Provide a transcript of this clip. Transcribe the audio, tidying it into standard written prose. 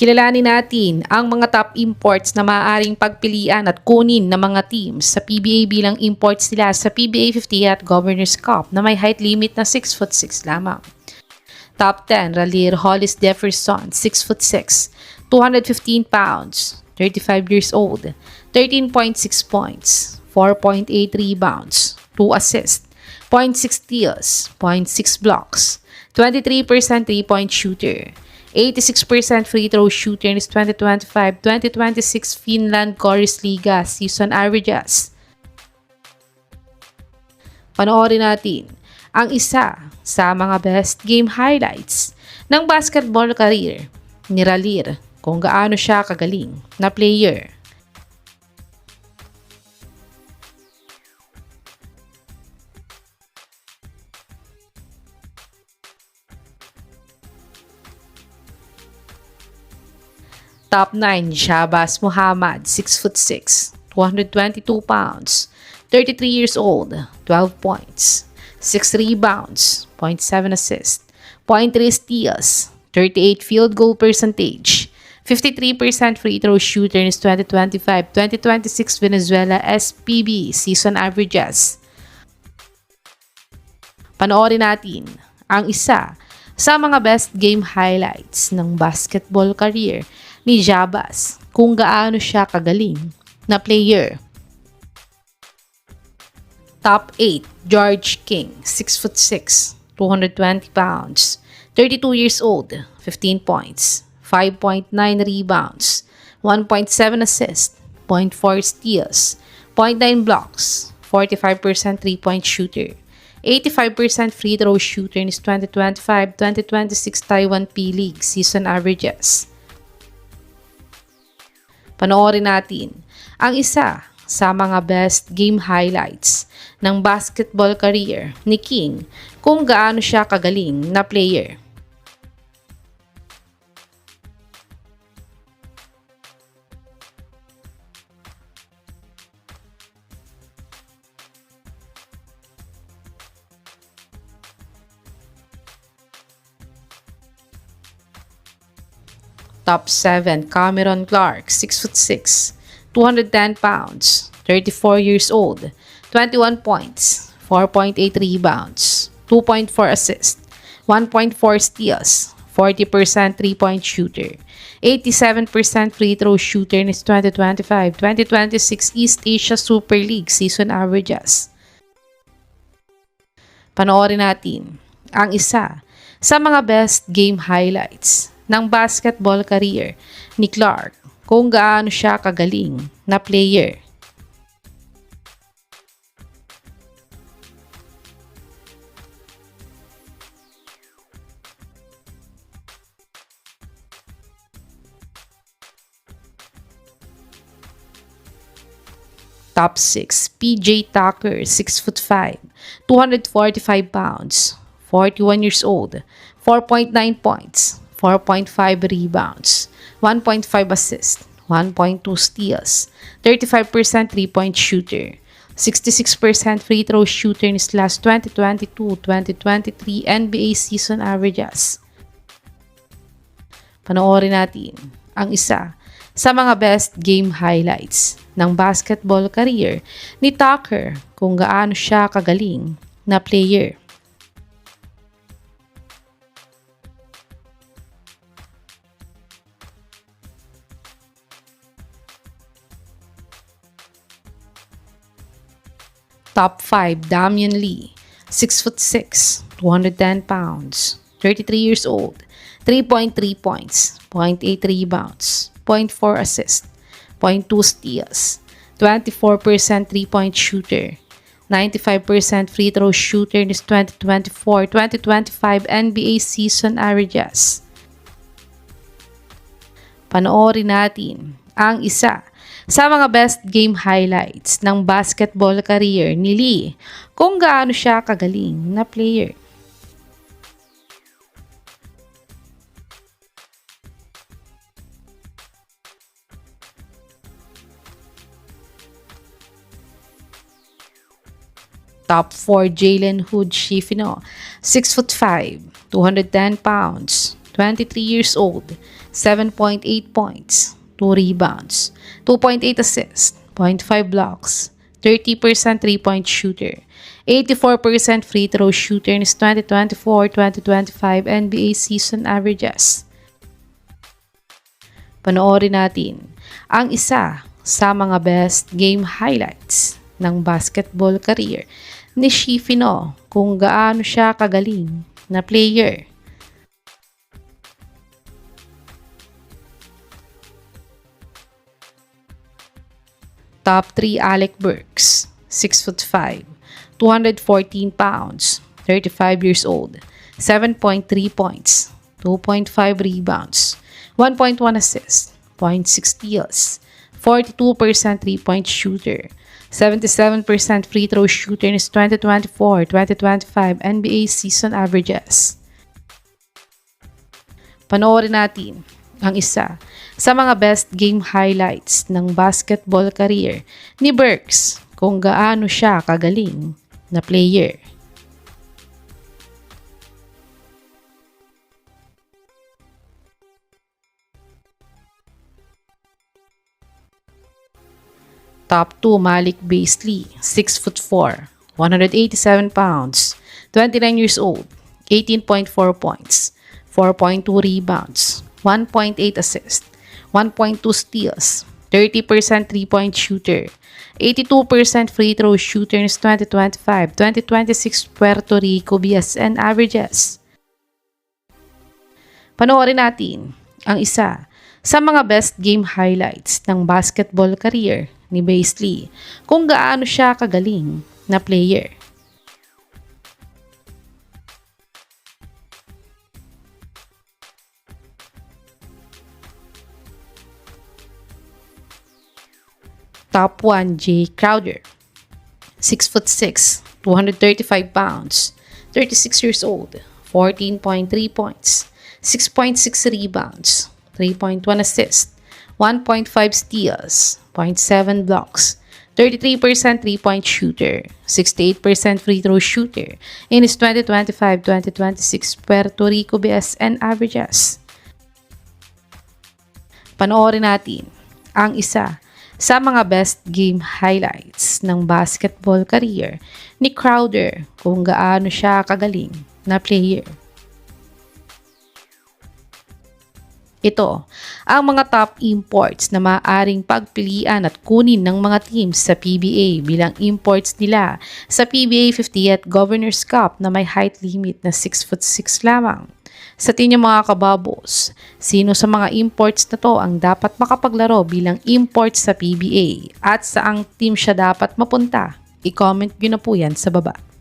Kilalanin natin ang mga top imports na maaaring pagpilian at kunin ng mga teams sa PBA bilang imports nila sa PBA 50 at Governors Cup na may height limit na 6'6" lamang. Top 10, Ralier Hollis Jefferson, 6'6", 215 pounds, 35 years old, 13.6 points, 4.8 rebounds, 2 assists, 0.6 steals, 0.6 blocks, 23% 3-point shooter, 86% free throw shooter in his 2025-2026 Finland Chorus Liga season averages. Panoorin natin ang isa sa mga best game highlights ng basketball career ni Ralier kung gaano siya kagaling na player. Top 9, Shabazz Muhammad, 6'6", 222 pounds, 33 years old, 12 points, 6 rebounds, 0.7 assists, 0.3 steals, 38 field goal percentage, 53% free throw shooter in his 2025-2026 Venezuela SPB season averages. Panoorin natin ang isa sa mga best game highlights ng basketball career ni Shabazz kung gaano siya kagaling na player. Top 8, George King, 6'6", 220 pounds, 32 years old, 15 points, 5.9 rebounds, 1.7 assists, 0.4 steals, 0.9 blocks, 45% 3-point shooter, 85% free throw shooter in his 2025-2026 Taiwan P-League season averages. Panoorin natin ang isa sa mga best game highlights ng basketball career ni King kung gaano siya kagaling na player. Top 7, Cameron Clark, 6'6", 210 pounds, 34 years old, 21 points, 4.8 rebounds, 2.4 assists, 1.4 steals, 40% 3-point shooter, 87% free throw shooter in his 2025-2026 East Asia Super League season averages. Panoorin natin ang isa sa mga best game highlights ng basketball career ni Clark kung gaano siya kagaling na player. Top 6, PJ Tucker, 6'5", 245 pounds, 41 years old, 4.9 points, 4.5 rebounds, 1.5 assists, 1.2 steals, 35% 3-point shooter, 66% free throw shooter in his last 2022-2023 NBA season averages. Panoorin natin ang isa sa mga best game highlights ng basketball career ni Tucker kung gaano siya kagaling na player. Top 5, Damian Lee, 6'6", 210 pounds, 33 years old, 3.3 points, 0.8 rebounds, 0.4 assists, 0.2 steals, 24% 3-point shooter, 95% free throw shooter in his 2024-2025 NBA season averages. Panoorin natin ang isa sa mga best game highlights ng basketball career ni Lee kung gaano siya kagaling na player. Top 4, Jalen Hood Schifino, 6'5", 210 pounds, 23 years old, 7.8 points, 2 rebounds, 2.8 assists, 0.5 blocks, 30% three-point shooter, 84% free throw shooter in his 2024-2025 NBA season averages. Panoorin natin ang isa sa mga best game highlights ng basketball career ni Shifino kung gaano siya kagaling na player. Top 3 Alec Burks, 6'5", 214 pounds, 35 years old, 7.3 points, 2.5 rebounds, 1.1 assists, 0.6 steals, 42% three-point shooter, 77% free throw shooter in his 2024-2025 NBA season averages. Panoorin natin ang isa sa mga best game highlights ng basketball career ni Burks kung gaano siya kagaling na player. Top 2 Malik Beasley, 6'4", 187 pounds, 29 years old, 18.4 points, 4.2 rebounds, 1.8 assists, 1.2 steals, 30% three-point shooter, 82% free throw shooter in his 2025-2026 Puerto Rico BSN averages. Panoorin natin ang isa sa mga best game highlights ng basketball career ni Beasley kung gaano siya kagaling na player. Top 1 Jay Crowder, 6'6", 235 pounds, 36 years old, 14.3 points, 6.6 rebounds, 3.1 assists, 1.5 steals, 0.7 blocks, 33% three-point shooter, 68% free throw shooter in his 2025-2026 Puerto Rico BSN averages. Panoorin natin ang isa sa mga best game highlights ng basketball career ni Crowder kung gaano siya kagaling na player. Ito ang mga top imports na maaaring pagpilian at kunin ng mga teams sa PBA bilang imports nila sa PBA 50th Governors Cup na may height limit na 6'6" lamang. Sa tingin mga kababos, sino sa mga imports na to ang dapat makapaglaro bilang import sa PBA at saang team siya dapat mapunta? I-comment nyo na po yan sa baba.